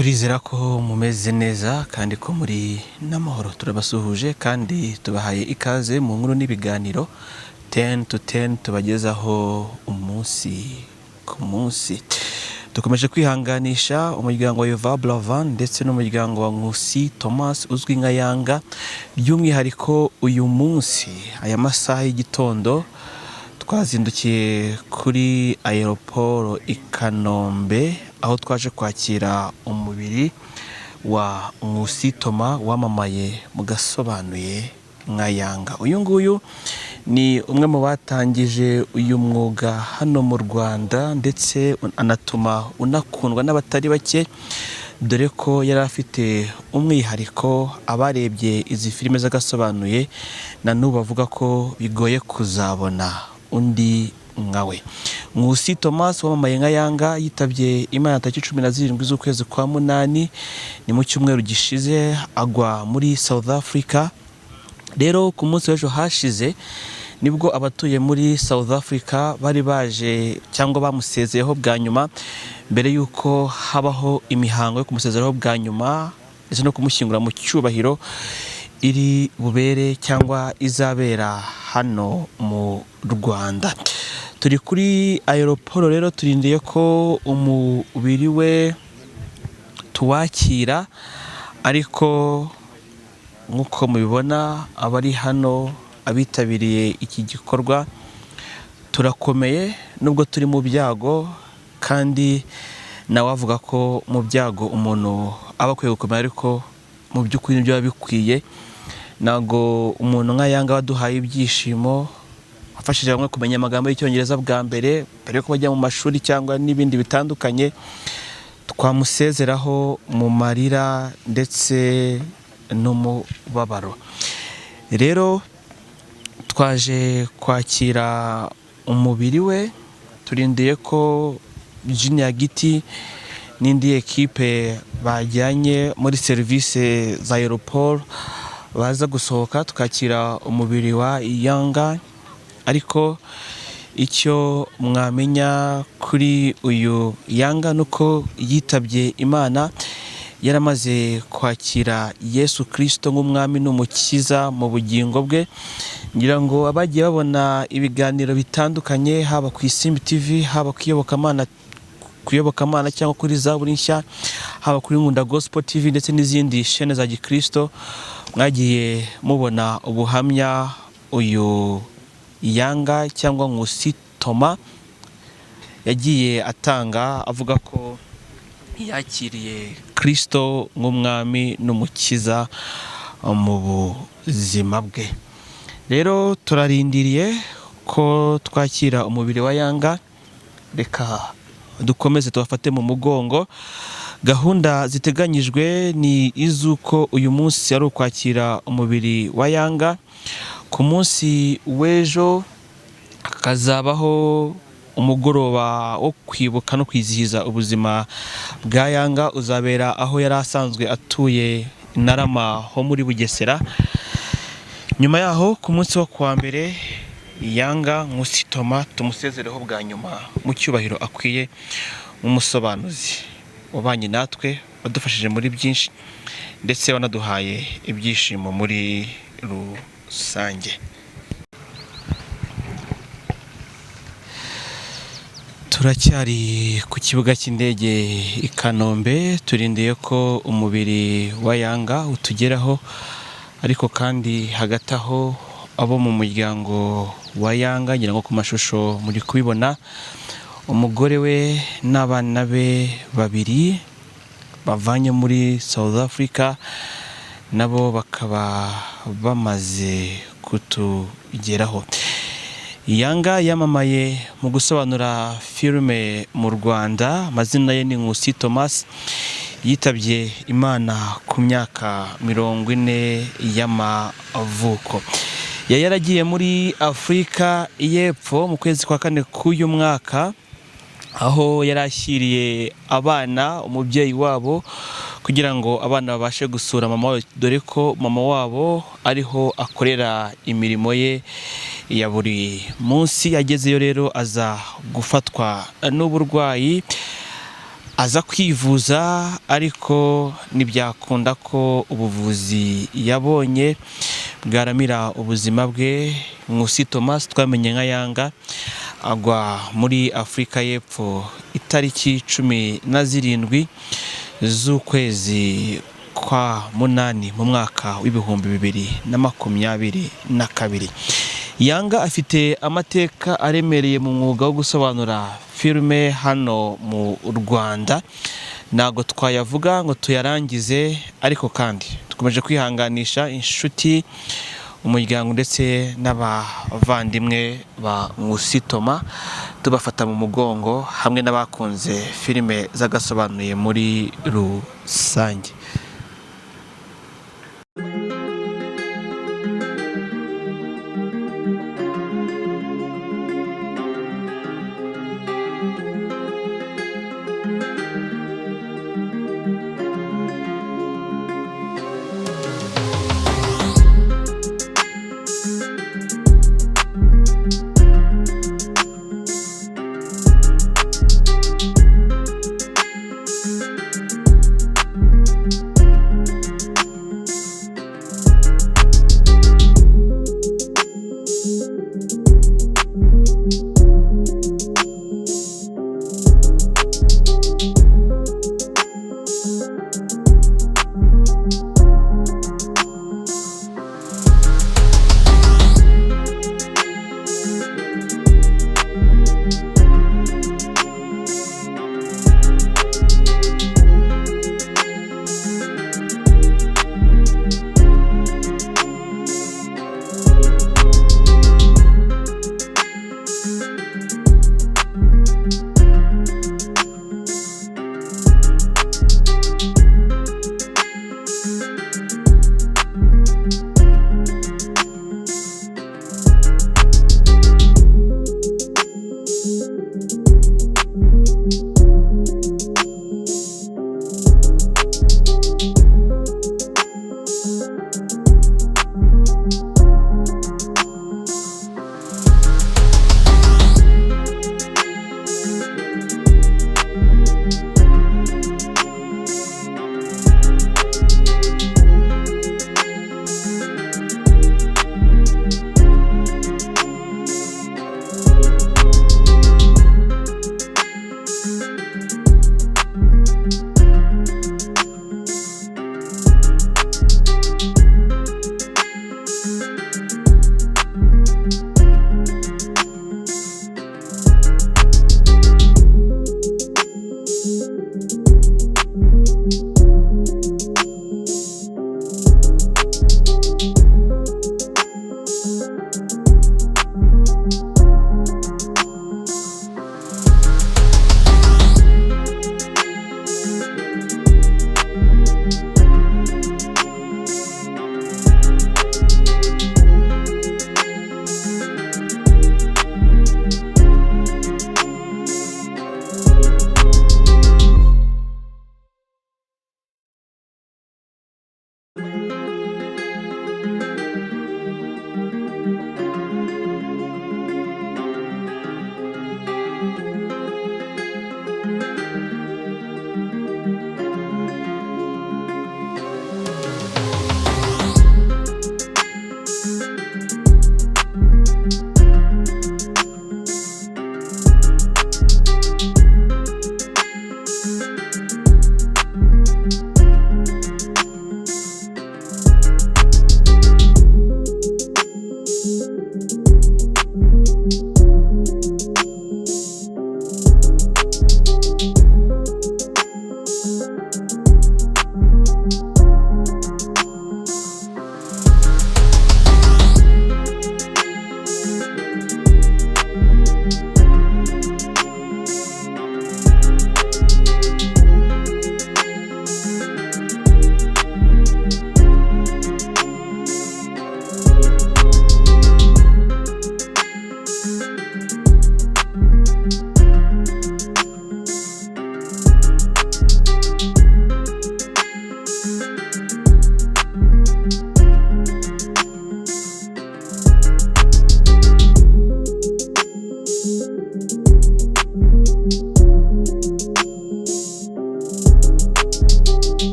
turizera ko mumeze neza kandi ko muri n'amahoro. Turabasuhuje kandi tubahaye ikaze mu nkuru n'ibiganiro 10 to 10 tubagezaho umunsi ku munsi. Dukomeje kwihanganisha umuryango wa Yova Blavan ndetse n'umuryango wa Nkusi Thomas uzwi nka Yanga, by'umwihariko uyu munsi aya masaha y'igitondo twazindukiye kuri aeroport Ikanombe, aho twaje kwakira umubiri wa Nkusi Thomas wamamaye mu gasobanuye nka Yanga. Uyu nguyu ni umwe mu batangije uyu mwuga hano mu Rwanda ndetse anatuma unakundwa n'abatari bake, dore ko yari afite umwihariko. Abarebye izi filime z'agasobanuye na n'ubu bavuga ko bigoye kuzabona undi nkawe. Nkusi Thomas wamamaye nka Yanga yitabye Imana tariki 17 z'ukwezi kwa munani, ni mu cyumweru gishize, agwa muri South Africa. Rero ku munsi w'ejo hashize nibwo abatuye muri South Africa bari baje cyangwa bamusezeyeho bwa nyuma, mbere yuko habaho imihango yo kumusezeraho bwa nyuma ndetse no kumushyingura mu cyubahiro iri bubere cyangwa izabera hano mu Rwanda. Turi kuri aeroport rero, turindiye ko umubiri we tuwakira, ariko nk'uko mubibona abari hano abitabiriye iki gikorwa turakomeye, nubwo turi mu byago, kandi nawe avuga ko mu byago umuntu aba akwiye gukomera, ariko mu by'ukuri nibyo biba bikwiye. Nago umuntu nka Yanga waduhaye ibyishimo, afashije bamwe kumenya amagambo y'Icyongereza bwa mbere yuko bajya mu mashuri cyangwa n'ibindi bitandukanye, twamusezeraho mu marira ndetse n'umubabaro. Rero twaje kwakira umubiri we, turindiye ko Junior Giti n'indi ekipe bajyanye muri serivisi za aeroport baza gusohoka tukakira umubiri wa Yanga. Ariko icyo mwamenya kuri uyu Yanga nuko yitabye Imana yaramaze kwakira Yesu Kristo nk'umwami n'umukiza mu bugingo bwe. Ngira ngo abagiye babona ibiganiro bitandukanye, haba ku ISIMBITV, haba kuyobokamana cyangwa kuri Zaburi Nshya, haba kuri Nkunda Gospel TV ndetse n'izindi chaîne za Gikristo, mwagiye mubona ubuhamya uyu Yanga cyangwa Nkusi Thomas yagiye atanga, avuga ko yakiriye Kristo nk'umwami n'umukiza mu buzima bwe. Rero turarindiriye ko twakira umubiri wa Yanga, reka dukomeze tubafate mu mugongo. Gahunda ziteganyijwe ni izuko uyu munsi ari ukwakira umubiri wa Yanga, ku munsi w'ejo hakazabaho umugoroba wo kwibuka no kwizihiza ubuzima bwa Yanga, uzabera aho yari asanzwe atuye Narama ho muri Bugesera. Nyuma yaho ku munsi wo kuwa mbere Yanga Nkusi Thomas tumusezereho bwa nyuma mu cyubahiro akwiye, nk'umusobanuzi wabanye natwe, wadufashije muri byinshi ndetse wanaduhaye ibyishimo muri rusange. Turacyari ku kibuga cy'indege Ikanombe, turindiye ko umubiri wa Yanga utugeraho, ariko kandi hagati aho abo mu muryango wa Yanga, ngira ngo ku mashusho muri kubibona, umugore we n'abana be babiri bavanye muri South Africa nabo bakaba bamaze kutugeraho. Yanga yamamaye mu gusobanura filime mu Rwanda, amazina ye ni Nkusi Thomas, yitabye Imana ku myaka 40 y'amavuko. Yari yaragiye muri Afurika y'Epfo mu kwezi kwa kane k'uyu mwaka, aho yari ashyiriye abana umubyeyi wabo kugira ngo abana babashe gusura mama wabo, dore ko mama wabo ariho akorera imirimo ye ya buri munsi. Yagezeyo rero aza gufatwa n'uburwayi aza kwivuza ariko ntibyakunda ko ubuvuzi yabonye bwaramira ubuzima bwe. Nkusi Thomas twamenye nka Yanga agwa muri Afurika y'Epfo itariki 17 z'ukwezi kwa munani mu mwaka w'ibihumbi 2022. Yanga afite amateka aremereye mu mwuga wo gusobanura filime hano mu Rwanda. Ntago twayavuga ngo tuyarangize, ariko kandi dukomeje kwihanganisha inshuti, umuryango ndetse n'abavandimwe ba Nkusi Thomas, tubafata mu mugongo hamwe n'abakunze filime zagasobanuye muri rusange.